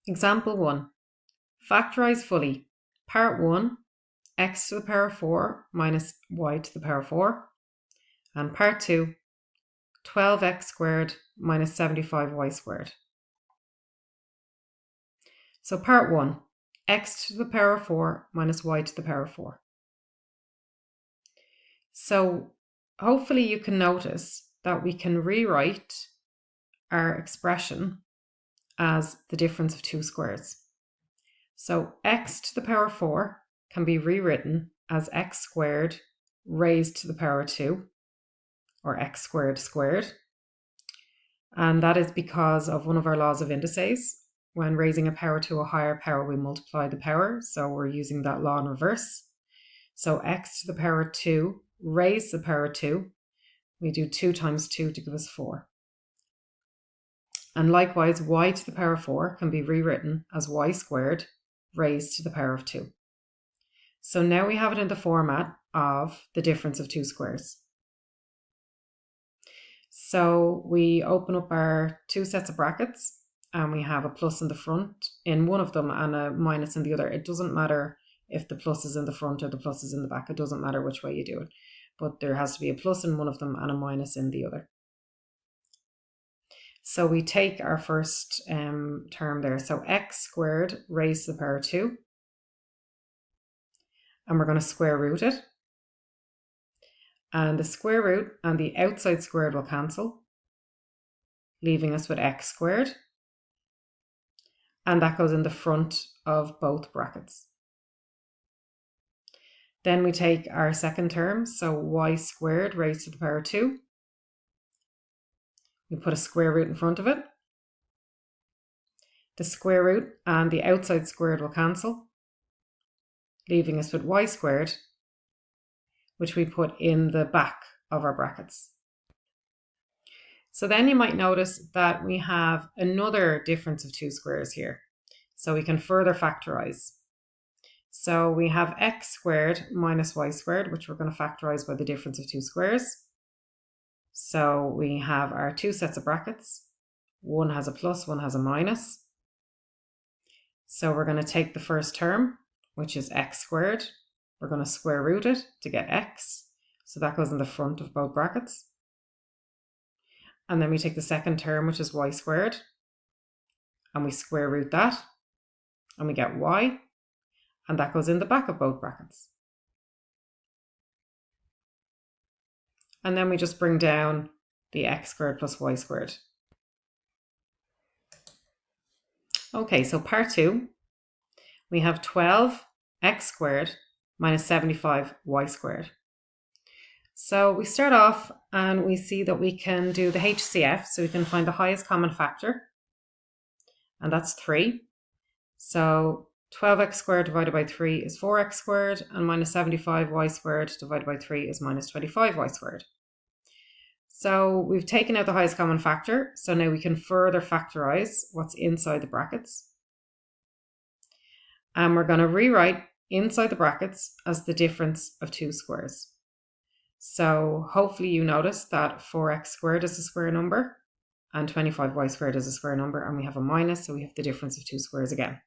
Example 1. Factorise fully. Part 1, x to the power 4 minus y to the power 4. And part 2, 12x squared minus 75y squared. So part 1, x to the power 4 minus y to the power 4. So hopefully you can notice that we can rewrite our expression as the difference of two squares. So x to the power 4 can be rewritten as x squared raised to the power 2, or x squared squared. And that is because of one of our laws of indices. When raising a power to a higher power, we multiply the power. So we're using that law in reverse. So x to the power 2 raised to the power 2. We do 2 times 2 to give us 4. And likewise, y to the power 4 can be rewritten as y squared raised to the power of 2. So now we have it in the format of the difference of two squares. So we open up our two sets of brackets and we have a plus in the front in one of them and a minus in the other. It doesn't matter if the plus is in the front or the plus is in the back. It doesn't matter which way you do it. But there has to be a plus in one of them and a minus in the other. So we take our first term there. So x squared raised to the power 2. And we're going to square root it. And the square root and the outside squared will cancel, leaving us with x squared. And that goes in the front of both brackets. Then we take our second term, so y squared raised to the power 2. We put a square root in front of it. The square root and the outside squared will cancel, leaving us with y squared, which we put in the back of our brackets. So then you might notice that we have another difference of two squares here. So we can further factorize. So we have x squared minus y squared, which we're going to factorize by the difference of two squares. So we have our two sets of brackets. One has a plus, one has a minus. So we're going to take the first term, which is x squared. We're going to square root it to get x. So that goes in the front of both brackets. And then we take the second term, which is y squared. And we square root that. And we get y. And that goes in the back of both brackets. And then we just bring down the x squared plus y squared. Okay, so part 2, we have 12x squared minus 75y squared. So we start off and we see that we can do the HCF, so we can find the highest common factor, and that's 3. So 12x squared divided by 3 is 4x squared, and minus 75y squared divided by 3 is minus 25y squared. So we've taken out the highest common factor, so now we can further factorize what's inside the brackets. And we're going to rewrite inside the brackets as the difference of two squares. So hopefully you notice that 4x squared is a square number and 25y squared is a square number, and we have a minus, so we have the difference of two squares again.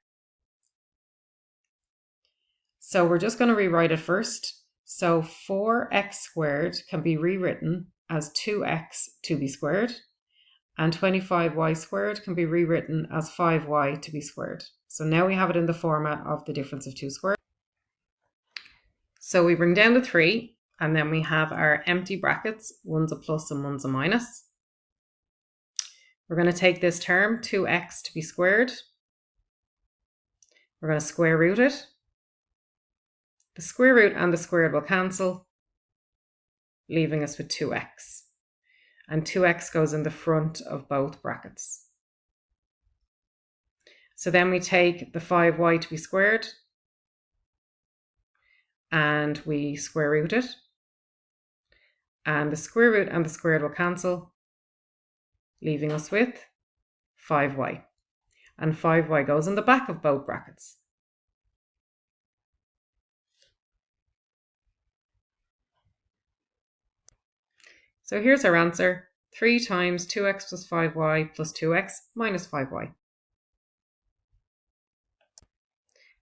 So we're just going to rewrite it first. So 4x squared can be rewritten as 2x to be squared, and 25y squared can be rewritten as 5y to be squared. So now we have it in the format of the difference of two squares. So we bring down the 3, and then we have our empty brackets. One's a plus and one's a minus. We're going to take this term, 2x to be squared. We're going to square root it. The square root and the squared will cancel, leaving us with 2x. And 2x goes in the front of both brackets. So then we take the 5y to be squared and we square root it. And the square root and the squared will cancel, leaving us with 5y. And 5y goes in the back of both brackets. So here's our answer, 3 times 2x plus 5y plus 2x minus 5y.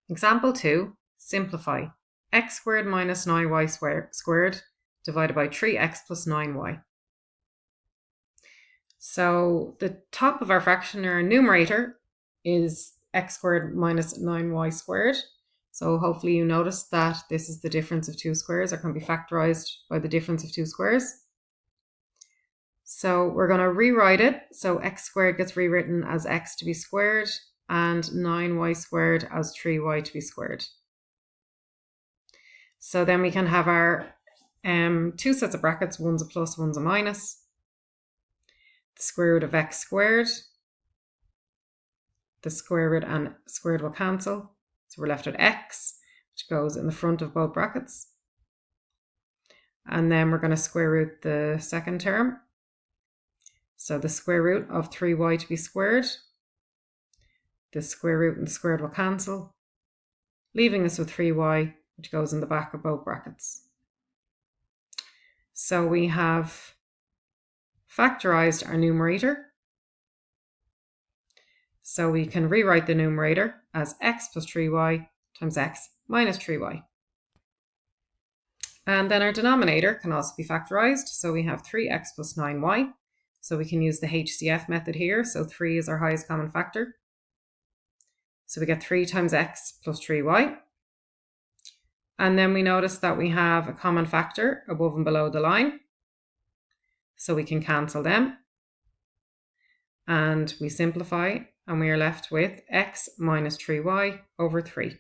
Example 2, simplify. X squared minus 9y squared divided by 3x plus 9y. So the top of our fraction, our numerator, is x squared minus 9y squared. So hopefully you notice that this is the difference of two squares, or can be factorized by the difference of two squares. So we're going to rewrite it. So x squared gets rewritten as x to be squared and 9y squared as 3y to be squared. So then we can have our two sets of brackets, one's a plus, one's a minus. The square root of x squared, the square root and square root will cancel. So we're left with x, which goes in the front of both brackets. And then we're going to square root the second term. So the square root of 3y to be squared, the square root and the square root will cancel, leaving us with 3y, which goes in the back of both brackets. So we have factorized our numerator. So we can rewrite the numerator as x plus 3y times x minus 3y. And then our denominator can also be factorized. So we have 3x plus 9y. So we can use the HCF method here. So 3 is our highest common factor. So we get 3 times x plus 3y. And then we notice that we have a common factor above and below the line. So we can cancel them. And we simplify, and we are left with x minus 3y over 3.